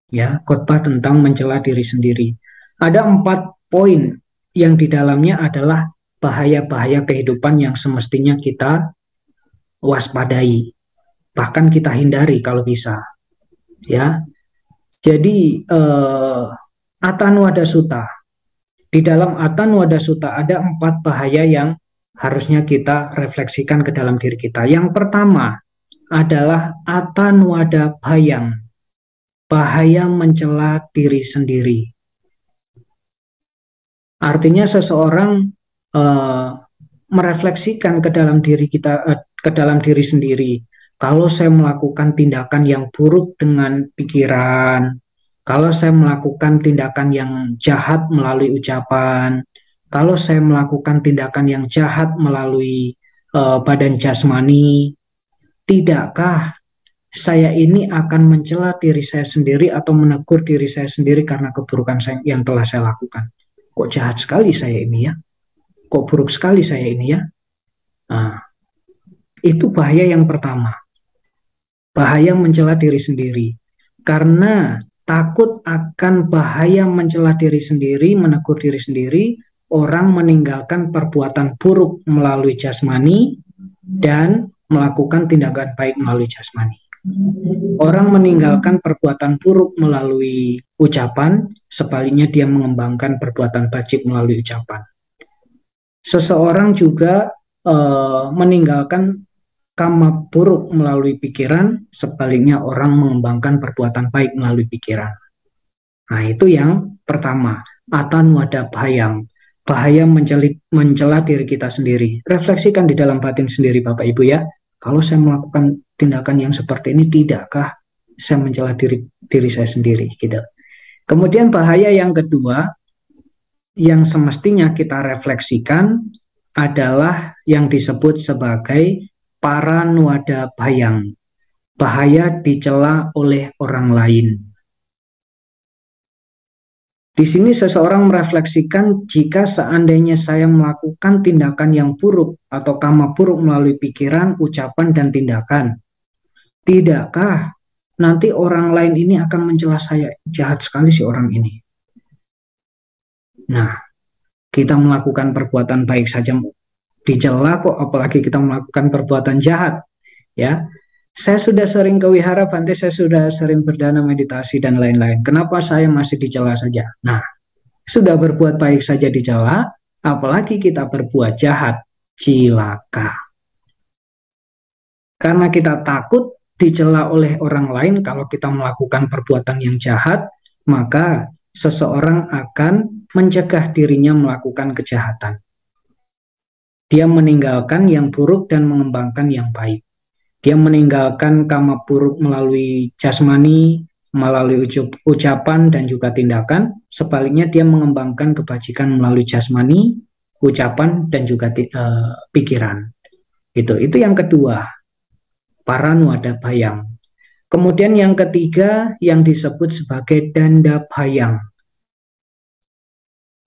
Ya, khotbah tentang mencela diri sendiri. Ada 4 poin yang di dalamnya adalah bahaya-bahaya kehidupan yang semestinya kita waspadai, bahkan kita hindari kalau bisa. Ya, jadi Athanuwada Sutta. Di dalam Athanuwada Sutta ada 4 bahaya yang harusnya kita refleksikan ke dalam diri kita. Yang pertama adalah Athanuwada Bhayang, bahaya mencela diri sendiri. Artinya seseorang merefleksikan ke dalam diri kita, ke dalam diri sendiri. Kalau saya melakukan tindakan yang buruk dengan pikiran, kalau saya melakukan tindakan yang jahat melalui ucapan, kalau saya melakukan tindakan yang jahat melalui badan jasmani, tidakkah saya ini akan mencela diri saya sendiri atau menegur diri saya sendiri karena keburukan yang telah saya lakukan? Kok jahat sekali saya ini ya? Kok buruk sekali saya ini ya? Nah, itu bahaya yang pertama. Bahaya mencela diri sendiri. Karena takut akan bahaya mencela diri sendiri, menegur diri sendiri, orang meninggalkan perbuatan buruk melalui jasmani dan melakukan tindakan baik melalui jasmani. Orang meninggalkan perbuatan buruk melalui ucapan, sebaliknya dia mengembangkan perbuatan baik melalui ucapan. Seseorang juga meninggalkan kama buruk melalui pikiran, sebaliknya orang mengembangkan perbuatan baik melalui pikiran. Nah, itu yang pertama, Athanuwada Bhayang, bahaya mencela diri kita sendiri. Refleksikan di dalam batin sendiri Bapak Ibu ya. Kalau saya melakukan tindakan yang seperti ini, tidakkah saya mencela diri saya sendiri gitu. Kemudian bahaya yang kedua yang semestinya kita refleksikan adalah yang disebut sebagai Paranuwada Bhayang, bahaya dicela oleh orang lain. Di sini seseorang merefleksikan jika seandainya saya melakukan tindakan yang buruk atau kama buruk melalui pikiran, ucapan, dan tindakan, tidakkah nanti orang lain ini akan mencela saya, jahat sekali si orang ini. Nah, kita melakukan perbuatan baik saja dicela kok, apalagi kita melakukan perbuatan jahat. Ya, saya sudah sering ke wihara Bante, saya sudah sering berdana meditasi dan lain-lain. Kenapa saya masih dicela saja? Nah, sudah berbuat baik saja dicela, apalagi kita berbuat jahat. cilaka. Karena kita takut dicela oleh orang lain kalau kita melakukan perbuatan yang jahat, maka seseorang akan mencegah dirinya melakukan kejahatan. Dia meninggalkan yang buruk dan mengembangkan yang baik. Dia meninggalkan kama buruk melalui jasmani, melalui ucapan dan juga tindakan. Sebaliknya dia mengembangkan kebajikan melalui jasmani, ucapan dan juga pikiran. Itu yang kedua, paranuada bayang. Kemudian yang ketiga yang disebut sebagai danda bayang,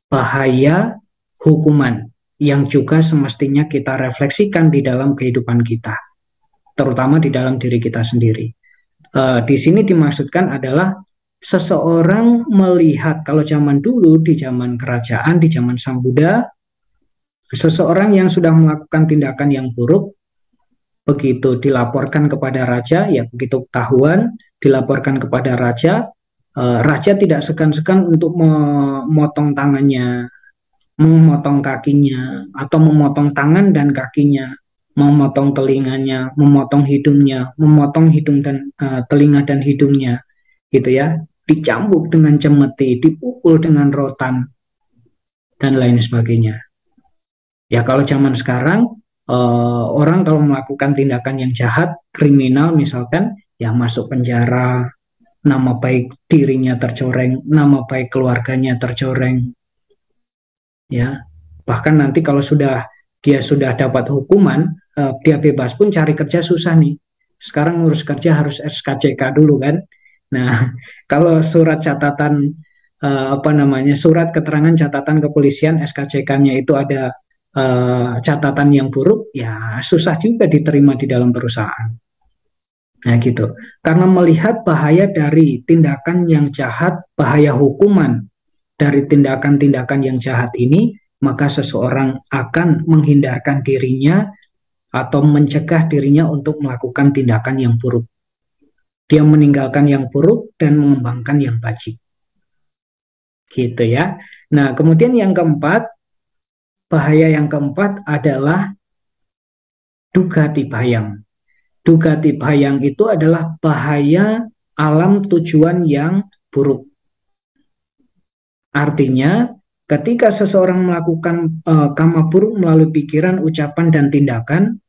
bahaya hukuman yang juga semestinya kita refleksikan di dalam kehidupan kita, terutama di dalam diri kita sendiri. Di sini dimaksudkan adalah seseorang melihat, kalau zaman dulu, di zaman kerajaan, di zaman Sang Buddha, seseorang yang sudah melakukan tindakan yang buruk, begitu dilaporkan kepada raja, ya begitu ketahuan, dilaporkan kepada raja, raja tidak segan-segan untuk memotong tangannya, memotong kakinya, atau memotong tangan dan kakinya, memotong telinganya, memotong hidungnya, memotong hidung dan telinga dan hidungnya, gitu ya, dicambuk dengan cemeti, dipukul dengan rotan, dan lain sebagainya. Ya kalau zaman sekarang, orang kalau melakukan tindakan yang jahat, kriminal misalkan, ya masuk penjara, nama baik dirinya tercoreng, nama baik keluarganya tercoreng, ya. Bahkan nanti kalau dia sudah dapat hukuman, dia bebas pun cari kerja susah nih. Sekarang ngurus kerja harus SKCK dulu kan. Nah, kalau surat catatan surat keterangan catatan kepolisian SKCK-nya itu ada catatan yang buruk, ya susah juga diterima di dalam perusahaan. Nah gitu. Karena melihat bahaya dari tindakan yang jahat, bahaya hukuman dari tindakan-tindakan yang jahat ini, maka seseorang akan menghindarkan dirinya atau mencegah dirinya untuk melakukan tindakan yang buruk. Dia meninggalkan yang buruk dan mengembangkan yang baik. Gitu ya. Nah, kemudian yang keempat, bahaya yang keempat adalah dugati bayang. Dugati bayang itu adalah bahaya alam tujuan yang buruk. Artinya, ketika seseorang melakukan kama buruk melalui pikiran, ucapan, dan tindakan,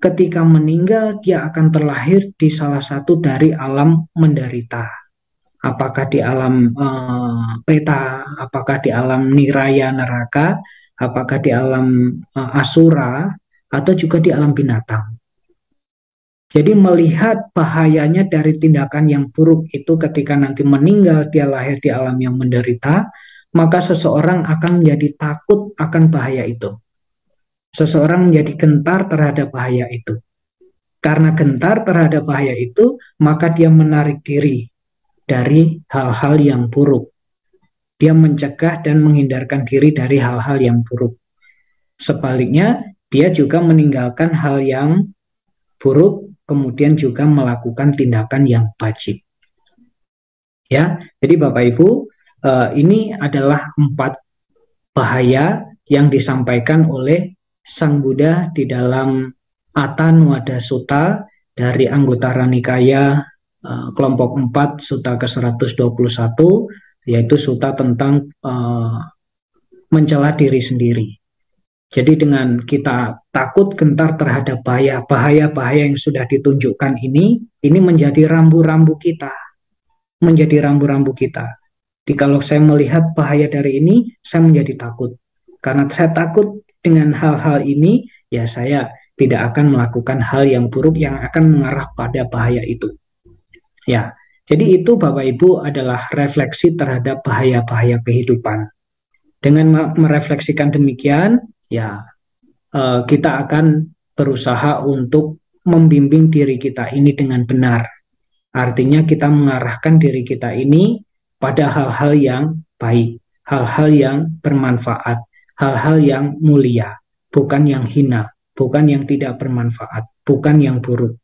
ketika meninggal dia akan terlahir di salah satu dari alam menderita. Apakah di alam peta, apakah di alam niraya neraka, apakah di alam asura, atau juga di alam binatang. Jadi melihat bahayanya dari tindakan yang buruk itu ketika nanti meninggal dia lahir di alam yang menderita, maka seseorang akan menjadi takut akan bahaya itu. Seseorang menjadi gentar terhadap bahaya itu. Karena gentar terhadap bahaya itu, maka dia menarik diri dari hal-hal yang buruk. Dia mencegah dan menghindarkan diri dari hal-hal yang buruk. Sebaliknya, dia juga meninggalkan hal yang buruk, kemudian juga melakukan tindakan yang wajib. Ya, jadi Bapak Ibu, ini adalah 4 bahaya yang disampaikan oleh Sang Buddha di dalam Atanuada Sutta dari Anguttara Nikaya kelompok 4 Sutta ke-121, yaitu sutta tentang mencela diri sendiri. Jadi dengan kita takut gentar terhadap bahaya-bahaya yang sudah ditunjukkan ini menjadi rambu-rambu kita. Menjadi rambu-rambu kita. Jadi kalau saya melihat bahaya dari ini, saya menjadi takut. Karena saya takut dengan hal-hal ini, ya saya tidak akan melakukan hal yang buruk yang akan mengarah pada bahaya itu. Ya, jadi itu Bapak Ibu adalah refleksi terhadap bahaya-bahaya kehidupan. Dengan merefleksikan demikian, ya kita akan berusaha untuk membimbing diri kita ini dengan benar. Artinya kita mengarahkan diri kita ini pada hal-hal yang baik, hal-hal yang bermanfaat, hal-hal yang mulia, bukan yang hina, bukan yang tidak bermanfaat, bukan yang buruk.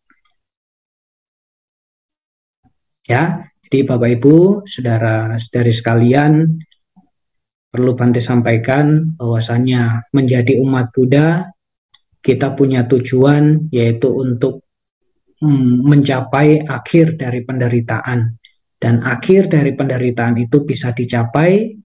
Ya, jadi Bapak Ibu, saudara-saudari sekalian, perlu Bante sampaikan bahwasannya menjadi umat Buddha kita punya tujuan, yaitu untuk mencapai akhir dari penderitaan. Dan akhir dari penderitaan itu bisa dicapai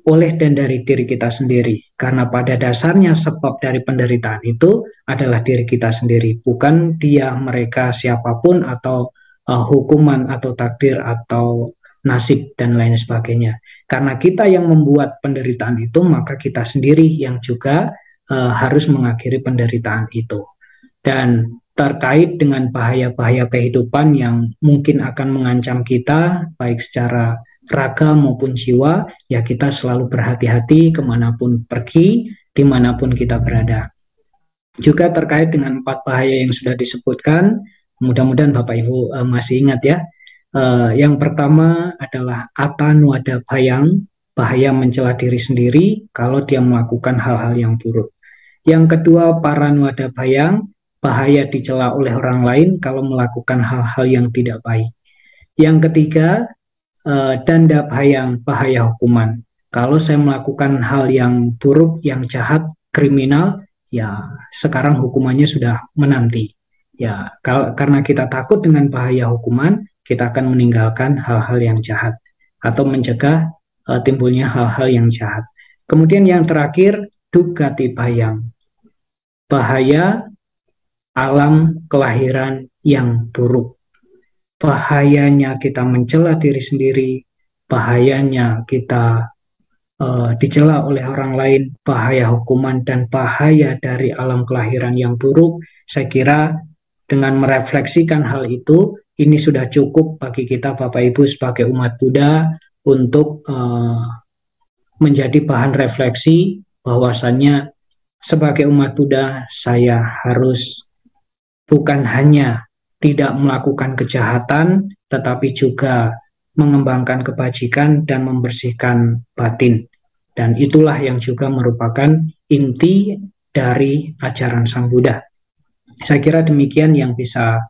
oleh dan dari diri kita sendiri. Karena pada dasarnya sebab dari penderitaan itu adalah diri kita sendiri, bukan dia, mereka, siapapun, atau hukuman atau takdir atau nasib dan lain sebagainya. Karena kita yang membuat penderitaan itu, maka kita sendiri yang juga harus mengakhiri penderitaan itu. Dan terkait dengan bahaya-bahaya kehidupan yang mungkin akan mengancam kita, baik secara raga maupun jiwa, ya kita selalu berhati-hati kemanapun pergi, dimanapun kita berada. Juga terkait dengan 4 bahaya yang sudah disebutkan, mudah-mudahan Bapak Ibu masih ingat ya. Yang pertama adalah atanuada bayang, bahaya mencela diri sendiri kalau dia melakukan hal-hal yang buruk. Yang kedua, paranuada bayang, bahaya dicela oleh orang lain kalau melakukan hal-hal yang tidak baik. Yang ketiga, danda bayang, bahaya hukuman. Kalau saya melakukan hal yang buruk, yang jahat, kriminal, ya sekarang hukumannya sudah menanti. Ya, karena kita takut dengan bahaya hukuman, kita akan meninggalkan hal-hal yang jahat atau mencegah timbulnya hal-hal yang jahat. Kemudian yang terakhir, dugati bayang, bahaya alam kelahiran yang buruk. Bahayanya kita mencela diri sendiri, bahayanya kita dicela oleh orang lain, bahaya hukuman, dan bahaya dari alam kelahiran yang buruk. Saya kira dengan merefleksikan hal itu, ini sudah cukup bagi kita Bapak Ibu sebagai umat Buddha untuk menjadi bahan refleksi bahwasannya sebagai umat Buddha saya harus bukan hanya tidak melakukan kejahatan, tetapi juga mengembangkan kebajikan dan membersihkan batin. Dan itulah yang juga merupakan inti dari ajaran Sang Buddha. Saya kira demikian yang bisa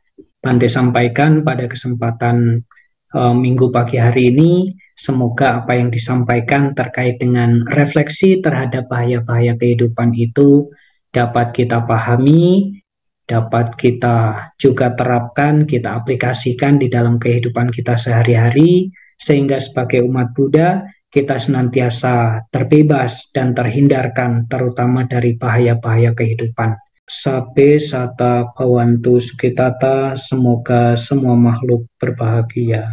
Bante sampaikan pada kesempatan minggu pagi hari ini. Semoga apa yang disampaikan terkait dengan refleksi terhadap bahaya-bahaya kehidupan itu dapat kita pahami, dapat kita juga terapkan, kita aplikasikan di dalam kehidupan kita sehari-hari, sehingga sebagai umat Buddha kita senantiasa terbebas dan terhindarkan terutama dari bahaya-bahaya kehidupan. Sabe sata bhavantu sukitata, semoga semua makhluk berbahagia.